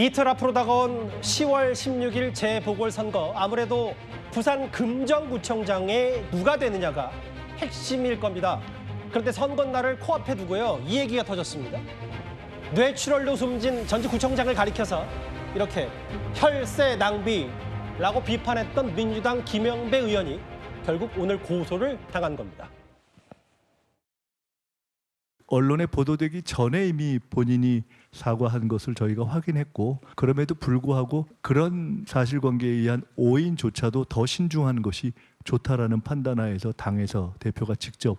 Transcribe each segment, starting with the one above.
이틀 앞으로 다가온 10월 16일 재보궐선거, 아무래도 부산 금정구청장에 누가 되느냐가 핵심일 겁니다. 그런데 선거날을 코앞에 두고요, 이 얘기가 터졌습니다. 뇌출혈로 숨진 전직 구청장을 가리켜서 이렇게 혈세 낭비라고 비판했던 민주당 김영배 의원이 결국 오늘 고소를 당한 겁니다. 언론에 보도되기 전에 이미 본인이 사과한 것을 저희가 확인했고, 그럼에도 불구하고 그런 사실관계에 의한 오인조차도 더 신중한 것이 좋다라는 판단하에서 당에서 대표가 직접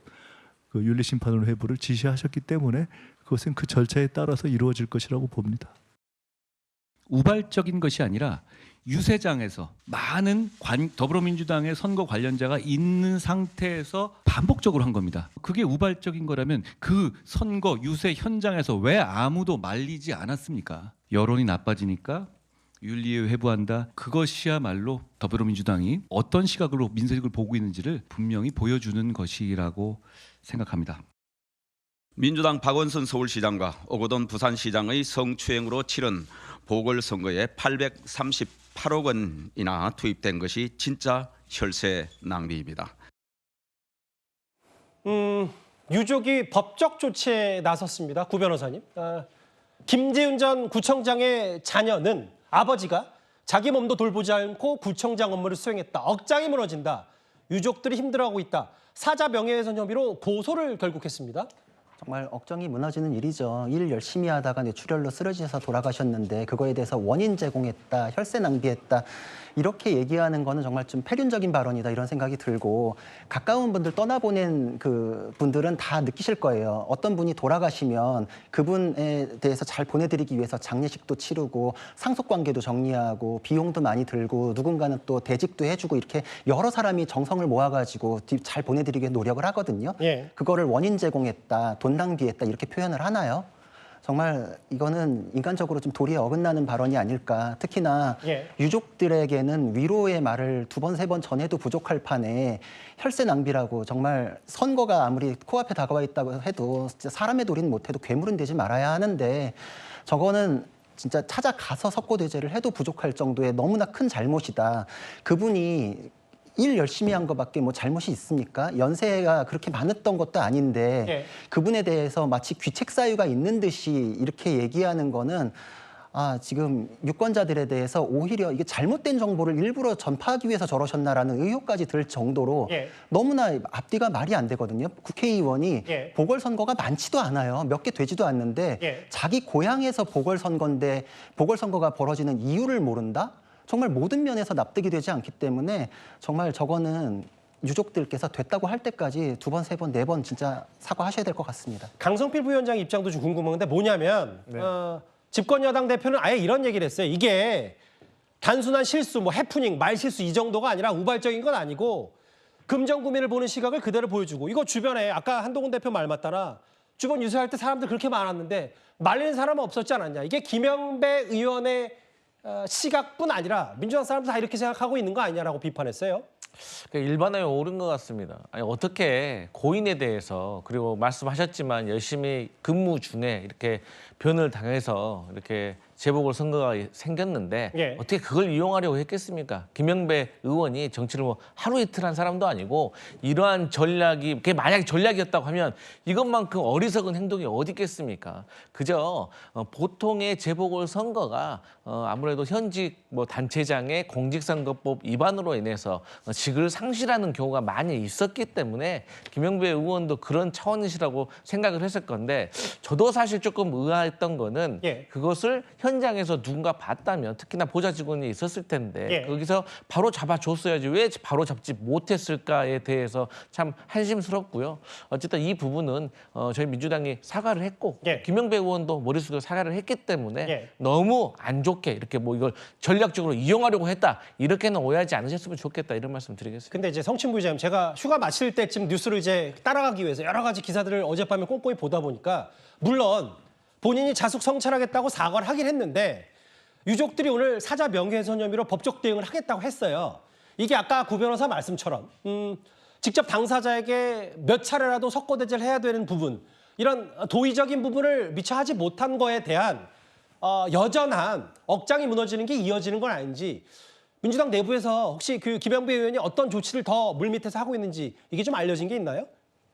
그 윤리심판원 회부를 지시하셨기 때문에 그것은 그 절차에 따라서 이루어질 것이라고 봅니다. 우발적인 것이 아니라 유세장에서 많은 더불어민주당의 선거 관련자가 있는 상태에서 반복적으로 한 겁니다. 그게 우발적인 거라면 그 선거 유세 현장에서 왜 아무도 말리지 않았습니까? 여론이 나빠지니까 윤리에 회부한다. 그것이야말로 더불어민주당이 어떤 시각으로 민생을 보고 있는지를 분명히 보여주는 것이라고 생각합니다. 민주당 박원순 서울시장과 오거돈 부산시장의 성추행으로 치른 보궐선거에 838억 원이나 투입된 것이 진짜 혈세 낭비입니다. 유족이 법적 조치에 나섰습니다. 구 변호사님. 김재훈 전 구청장의 자녀는 아버지가 자기 몸도 돌보지 않고 구청장 업무를 수행했다. 억장이 무너진다. 유족들이 힘들어하고 있다. 사자 명예훼손 혐의로 고소를 결국 했습니다. 정말 억장이 무너지는 일이죠. 일 열심히 하다가 뇌출혈로 쓰러지셔서 돌아가셨는데 그거에 대해서 원인 제공했다, 혈세 낭비했다 이렇게 얘기하는 거는 정말 좀 폐륜적인 발언이다 이런 생각이 들고, 가까운 분들 떠나보낸 그 분들은 다 느끼실 거예요. 어떤 분이 돌아가시면 그분에 대해서 잘 보내드리기 위해서 장례식도 치르고 상속관계도 정리하고 비용도 많이 들고 누군가는 또 대직도 해주고 이렇게 여러 사람이 정성을 모아가지고 잘 보내드리기 위해 노력을 하거든요. 예. 그거를 원인 제공했다, 돈 낭비했다 이렇게 표현을 하나요? 정말 이거는 인간적으로 좀 도리에 어긋나는 발언이 아닐까. 특히나 예. 유족들에게는 위로의 말을 두 번, 세 번 전해도 부족할 판에 혈세 낭비라고, 정말 선거가 아무리 코앞에 다가와 있다고 해도 진짜 사람의 도리는 못해도 괴물은 되지 말아야 하는데, 저거는 진짜 찾아가서 석고대죄를 해도 부족할 정도의 너무나 큰 잘못이다. 그분이 일 열심히 한 것밖에 뭐 잘못이 있습니까? 연세가 그렇게 많았던 것도 아닌데 예. 그분에 대해서 마치 귀책 사유가 있는 듯이 이렇게 얘기하는 거는, 지금 유권자들에 대해서 오히려 이게 잘못된 정보를 일부러 전파하기 위해서 저러셨나라는 의혹까지 들 정도로 예. 너무나 앞뒤가 말이 안 되거든요. 국회의원이 예. 보궐선거가 많지도 않아요. 몇 개 되지도 않는데 예. 자기 고향에서 보궐선거인데 보궐선거가 벌어지는 이유를 모른다? 정말 모든 면에서 납득이 되지 않기 때문에 정말 저거는 유족들께서 됐다고 할 때까지 두 번, 세 번, 네 번 진짜 사과하셔야 될 것 같습니다. 강성필 부위원장 입장도 좀 궁금한데 뭐냐면 집권 여당 대표는 아예 이런 얘기를 했어요. 이게 단순한 실수, 뭐 해프닝, 말실수 이 정도가 아니라 우발적인 건 아니고 금전구매를 보는 시각을 그대로 보여주고, 이거 주변에 아까 한동훈 대표 말 맞다나 주변 유세할 때 사람들 그렇게 많았는데 말리는 사람은 없었지 않았냐. 이게 김영배 의원의 시각뿐 아니라 민주당 사람들 다 이렇게 생각하고 있는 거 아니냐라고 비판했어요. 일반화에 오른 것 같습니다. 아니, 어떻게 고인에 대해서, 그리고 말씀하셨지만 열심히 근무 중에 이렇게 변을 당해서 이렇게 재보궐선거가 생겼는데 예. 어떻게 그걸 이용하려고 했겠습니까? 김영배 의원이 정치를 뭐 하루 이틀 한 사람도 아니고, 이러한 전략이, 그게 만약에 전략이었다고 하면 이것만큼 어리석은 행동이 어디 있겠습니까? 그저 보통의 재보궐선거가 아무래도 현직 뭐 단체장의 공직선거법 위반으로 인해서 직을 상실하는 경우가 많이 있었기 때문에 김영배 의원도 그런 차원이시라고 생각을 했을 건데, 저도 사실 조금 의아했던 거는 예. 그것을 현장에서 누군가 봤다면, 특히나 보좌 직원이 있었을 텐데 예. 거기서 바로 잡아줬어야지 왜 바로 잡지 못했을까에 대해서 참 한심스럽고요. 어쨌든 이 부분은 저희 민주당이 사과를 했고, 예. 김영배 의원도 머릿속에 사과를 했기 때문에 예. 너무 안 좋게 이렇게 뭐 이걸 전략적으로 이용하려고 했다, 이렇게는 오해하지 않으셨으면 좋겠다, 이런 말씀 드리겠습니다. 근데 이제 성친 부의장님, 제가 휴가 마칠 때쯤 뉴스를 이제 따라가기 위해서 여러 가지 기사들을 어젯밤에 꼼꼼히 보다 보니까, 물론 본인이 자숙 성찰하겠다고 사과를 하긴 했는데 유족들이 오늘 사자 명예훼손 혐의로 법적 대응을 하겠다고 했어요. 이게 아까 구 변호사 말씀처럼 직접 당사자에게 몇 차례라도 석고대죄를 해야 되는 부분, 이런 도의적인 부분을 미처 하지 못한 거에 대한 여전한 억장이 무너지는 게 이어지는 건 아닌지 민주당 내부에서 혹시 그 김영배 의원이 어떤 조치를 더 물밑에서 하고 있는지 이게 좀 알려진 게 있나요?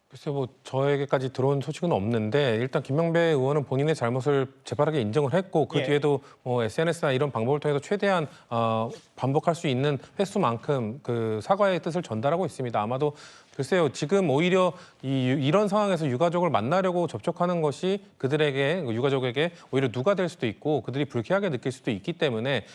글쎄요, 뭐 저에게까지 들어온 소식은 없는데 일단 김명배 의원은 본인의 잘못을 재빠르게 인정을 했고 그 예. 뒤에도 뭐 SNS나 이런 방법을 통해서 최대한 반복할 수 있는 횟수만큼 그 사과의 뜻을 전달하고 있습니다. 아마도 글쎄요, 지금 오히려 이런 상황에서 유가족을 만나려고 접촉하는 것이 그들에게 유가족에게 오히려 누가 될 수도 있고 그들이 불쾌하게 느낄 수도 있기 때문에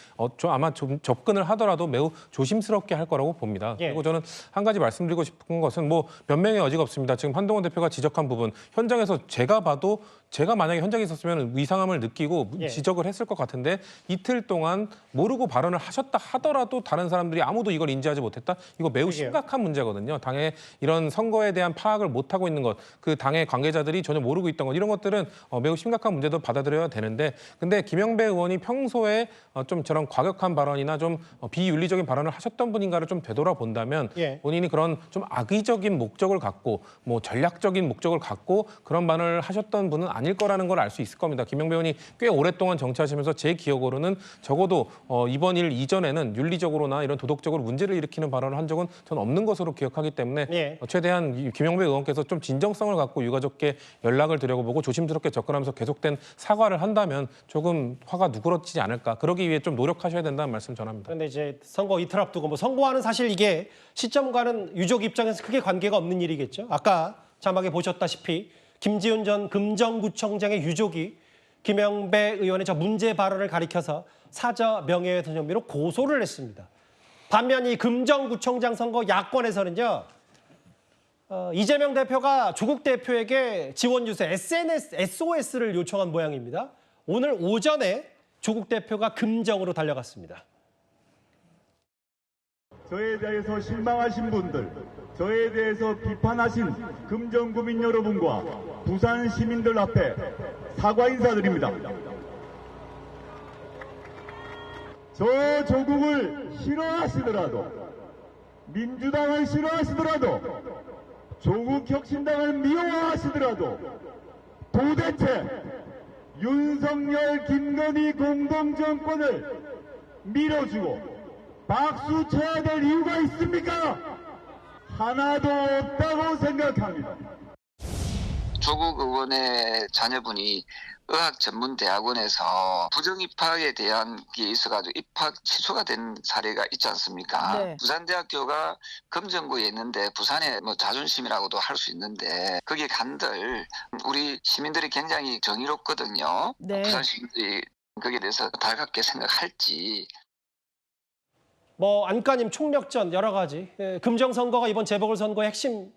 아마 좀 접근을 하더라도 매우 조심스럽게 할 거라고 봅니다. 예. 그리고 저는 한 가지 말씀드리고 싶은 것은 뭐 변명의 여지가 없습니다. 지금 한동훈 대표가 지적한 부분 현장에서 제가 봐도 제가 만약에 현장에 있었으면 이상함을 느끼고 예. 지적을 했을 것 같은데 이틀 동안 모르고 발언을 하셨다 하더라도 다른 사람들이 아무도 이걸 인지하지 못했다. 이거 매우 그러게요. 심각한 문제거든요. 당의 이런 선거에 대한 파악을 못하고 있는 것, 그 당의 관계자들이 전혀 모르고 있던 것 이런 것들은 매우 심각한 문제도 받아들여야 되는데 근데 김영배 의원이 평소에 좀 저런 과격한 발언이나 좀 비윤리적인 발언을 하셨던 분인가를 좀 되돌아본다면 예. 본인이 그런 좀 악의적인 목적을 갖고 뭐 전략적인 목적을 갖고 그런 발언을 하셨던 분은 아닐 거라는 걸 알 수 있을 겁니다. 김영배 의원이 꽤 오랫동안 정치하시면서 제 기억으로는 적어도 이번 일 이전에는 윤리적으로나 이런 도덕적으로 문제를 일으키는 발언을 한 적은 저는 없는 것으로 기억하기 때문에 예. 최대한 김영배 의원께서 좀 진정성을 갖고 유가족께 연락을 드려보고 조심스럽게 접근하면서 계속된 사과를 한다면 조금 화가 누그러지지 않을까. 그러기 위해 좀 노력하셔야 된다는 말씀 전합니다. 그런데 이제 선거 이틀 앞두고 뭐 선거와는 사실 이게 시점과는 유족 입장에서 크게 관계가 없는 일이겠죠. 아까 자막에 보셨다시피 김지훈 전 금정구청장의 유족이 김영배 의원의 저 문제 발언을 가리켜서 사저 명예훼손 혐의로 고소를 했습니다. 반면 이 금정구청장 선거 야권에서는요. 이재명 대표가 조국 대표에게 지원 유세 SOS를 요청한 모양입니다. 오늘 오전에 조국 대표가 금정으로 달려갔습니다. 저에 대해서 실망하신 분들, 저에 대해서 비판하신 금정구민 여러분과 부산 시민들 앞에 사과 인사드립니다. 저 조국을 싫어하시더라도, 민주당을 싫어하시더라도, 조국혁신당을 미워하시더라도 도대체 윤석열, 김건희 공동정권을 밀어주고 박수 쳐야 될 이유가 있습니까? 하나도 없다고 생각합니다. 조국 의원의 자녀분이 의학전문대학원에서 부정입학에 대한 게 있어가지고 입학 취소가 된 사례가 있지 않습니까? 네. 부산대학교가 금정구에 있는데 부산의 뭐 자존심이라고도 할 수 있는데 거기에 간들 우리 시민들이 굉장히 정의롭거든요. 네. 부산 시민들이 거기에 대해서 달갑게 생각할지. 뭐 안과님 총력전 여러 가지 금정 선거가 이번 재보궐선거의 핵심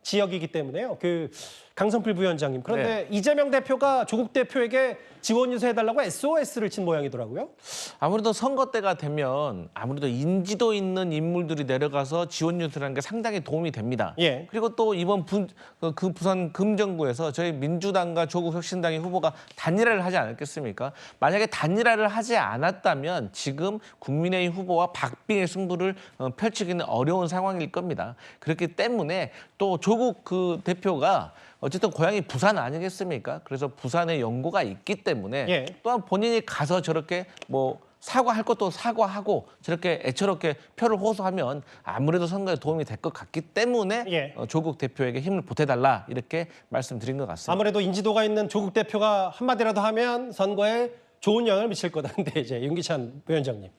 지역이기 때문에요. 그 강성필 부위원장님. 그런데 이재명 대표가 조국 대표에게 지원 유세해달라고 SOS를 친 모양이더라고요. 아무래도 선거 때가 되면 아무래도 인지도 있는 인물들이 내려가서 지원 유세라는 게 상당히 도움이 됩니다. 예. 그리고 또 이번 부산 금정구에서 저희 민주당과 조국혁신당의 후보가 단일화를 하지 않았겠습니까? 만약에 단일화를 하지 않았다면 지금 국민의힘 후보와 박빙의 승부를 펼치기는 어려운 상황일 겁니다. 그렇기 때문에 또 조국 대표가 어쨌든 고향이 부산 아니겠습니까? 그래서 부산에 연고가 있기 때문에 예. 또한 본인이 가서 저렇게 뭐 사과할 것도 사과하고 저렇게 애처롭게 표를 호소하면 아무래도 선거에 도움이 될 것 같기 때문에 예. 조국 대표에게 힘을 보태달라 이렇게 말씀드린 것 같습니다. 아무래도 인지도가 있는 조국 대표가 한마디라도 하면 선거에 좋은 영향을 미칠 거다. 근데 이제 윤기찬 부위원장님.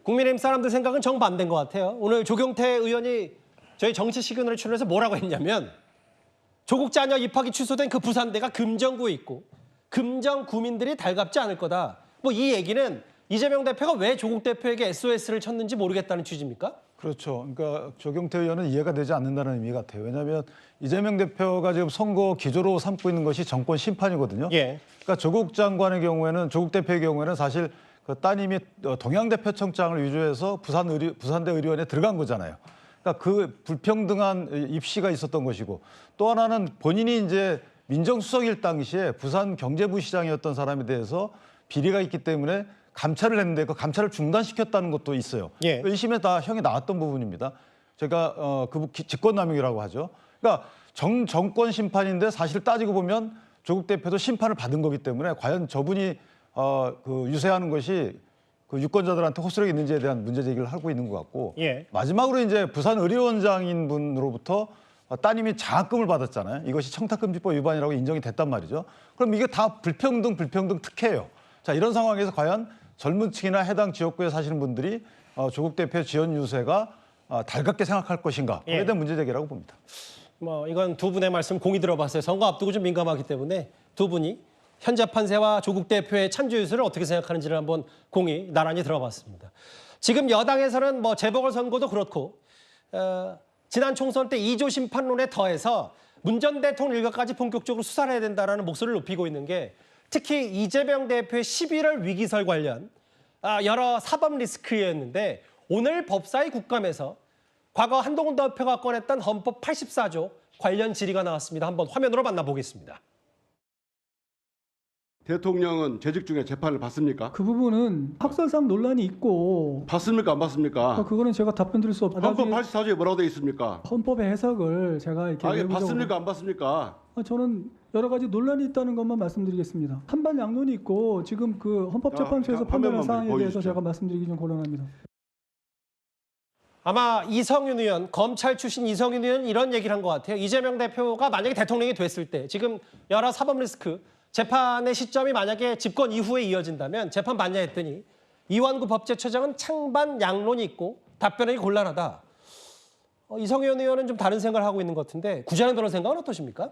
국민의힘 사람들 생각은 정반대인 것 같아요. 오늘 조경태 의원이 저희 정치 시그널에 출연해서 뭐라고 했냐면 조국 자녀 입학이 취소된 그 부산대가 금정구에 있고 금정 구민들이 달갑지 않을 거다. 뭐 이 얘기는 이재명 대표가 왜 조국 대표에게 SOS를 쳤는지 모르겠다는 취지입니까? 그렇죠. 그러니까 조경태 의원은 이해가 되지 않는다는 의미 같아요. 왜냐하면 이재명 대표가 지금 선거 기조로 삼고 있는 것이 정권 심판이거든요. 예. 그러니까 조국 장관의 경우에는 조국 대표의 경우에는 사실 그 따님이 동양대표청장을 위조해서 부산대 의료원에 들어간 거잖아요. 그러니까 그 불평등한 입시가 있었던 것이고 또 하나는 본인이 이제 민정수석일 당시에 부산 경제부시장이었던 사람에 대해서 비리가 있기 때문에 감찰을 했는데 그 감찰을 중단시켰다는 것도 있어요. 예. 1심에 다 형이 나왔던 부분입니다. 제가 그 직권남용이라고 하죠. 그러니까 정권 심판인데 사실 따지고 보면 조국 대표도 심판을 받은 거기 때문에 과연 저분이 그 유세하는 것이 그 유권자들한테 호소력이 있는지에 대한 문제 제기를 하고 있는 것 같고 예. 마지막으로 이제 부산 의료원장인 분으로부터 따님이 장학금을 받았잖아요. 이것이 청탁금지법 위반이라고 인정이 됐단 말이죠. 그럼 이게 다 불평등 특혜예요. 자, 이런 상황에서 과연 젊은 층이나 해당 지역구에 사시는 분들이 조국 대표 지연 유세가 달갑게 생각할 것인가? 그에 대한 문제 제기라고 봅니다. 뭐 이건 두 분의 말씀 공히 들어봤어요. 선거 앞두고 좀 민감하기 때문에 두 분이 현재 판세와 조국 대표의 찬조 유세를 어떻게 생각하는지를 한번 공히 나란히 들어봤습니다. 지금 여당에서는 뭐 재보궐선거도 그렇고 지난 총선 때 2조 심판론에 더해서 문 전 대통령 일가까지 본격적으로 수사를 해야 된다라는 목소리를 높이고 있는 게 특히 이재명 대표의 11월 위기설 관련 여러 사법 리스크였는데 오늘 법사위 국감에서 과거 한동훈 대표가 꺼냈던 헌법 84조 관련 질의가 나왔습니다. 한번 화면으로 만나보겠습니다. 대통령은 재직 중에 재판을 받습니까? 그 부분은 학설상 논란이 있고 받습니까? 안 받습니까? 그거는 제가 답변 드릴 수 없다. 헌법 84조에 뭐라고 되어 있습니까? 헌법의 해석을 제가 이렇게 이게 내부적으로 받습니까? 안 받습니까? 저는 여러 가지 논란이 있다는 것만 말씀드리겠습니다. 한반 양론이 있고 지금 그 헌법재판소에서 판단한 사항에 대해서 제가 말씀드리기 좀 곤란합니다. 아마 이성윤 의원, 검찰 출신 이성윤 의원 이런 얘기를 한 것 같아요. 이재명 대표가 만약에 대통령이 됐을 때 지금 여러 사법 리스크, 재판의 시점이 만약에 집권 이후에 이어진다면 재판 받냐 했더니 이완구 법제처장은 찬반 양론이 있고 답변하기 곤란하다. 이성윤 의원은 좀 다른 생각을 하고 있는 것 같은데 구자영 변호사 생각은 어떠십니까?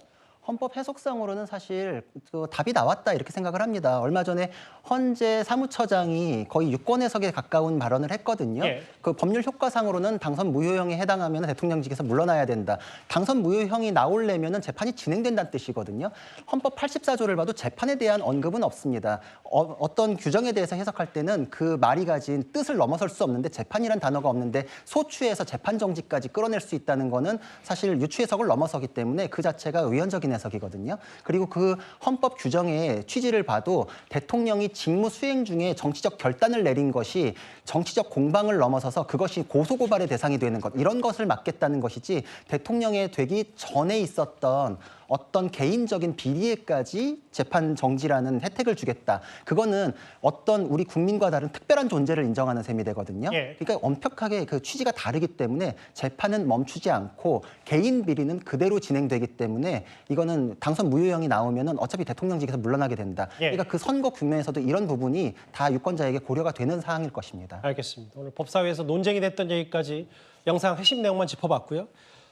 헌법 해석상으로는 사실 그 답이 나왔다 이렇게 생각을 합니다. 얼마 전에 헌재 사무처장이 거의 유권 해석에 가까운 발언을 했거든요. 예. 그 법률 효과상으로는 당선 무효형에 해당하면 대통령직에서 물러나야 된다. 당선 무효형이 나오려면 재판이 진행된다는 뜻이거든요. 헌법 84조를 봐도 재판에 대한 언급은 없습니다. 어떤 규정에 대해서 해석할 때는 그 말이 가진 뜻을 넘어설 수 없는데 재판이란 단어가 없는데 소추에서 재판 정지까지 끌어낼 수 있다는 거는 사실 유추 해석을 넘어서기 때문에 그 자체가 의원적인 해석이거든요. 그리고 그 헌법 규정의 취지를 봐도 대통령이 직무 수행 중에 정치적 결단을 내린 것이 정치적 공방을 넘어서서 그것이 고소고발의 대상이 되는 것, 이런 것을 막겠다는 것이지 대통령이 되기 전에 있었던 어떤 개인적인 비리에까지 재판 정지라는 혜택을 주겠다. 그거는 어떤 우리 국민과 다른 특별한 존재를 인정하는 셈이 되거든요. 예. 그러니까 엄격하게 그 취지가 다르기 때문에 재판은 멈추지 않고 개인 비리는 그대로 진행되기 때문에 이거는 당선 무효형이 나오면은 어차피 대통령직에서 물러나게 된다. 예. 그러니까 그 선거 국면에서도 이런 부분이 다 유권자에게 고려가 되는 사항일 것입니다. 알겠습니다. 오늘 법사위에서 논쟁이 됐던 얘기까지 영상 핵심 내용만 짚어봤고요.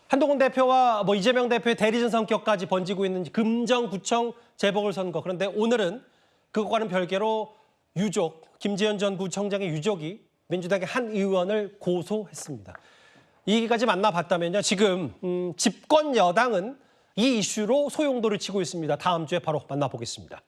한동훈 대표와 이재명 대표의 대리전 성격까지 번지고 있는 금정구청 재보궐선거. 그런데 오늘은 그것과는 별개로 유족, 김지현 전 구청장의 유족이 민주당의 한 의원을 고소했습니다. 이 얘기까지 만나봤다면요. 지금 집권 여당은 이 이슈로 소용돌이를 치고 있습니다. 다음 주에 바로 만나보겠습니다.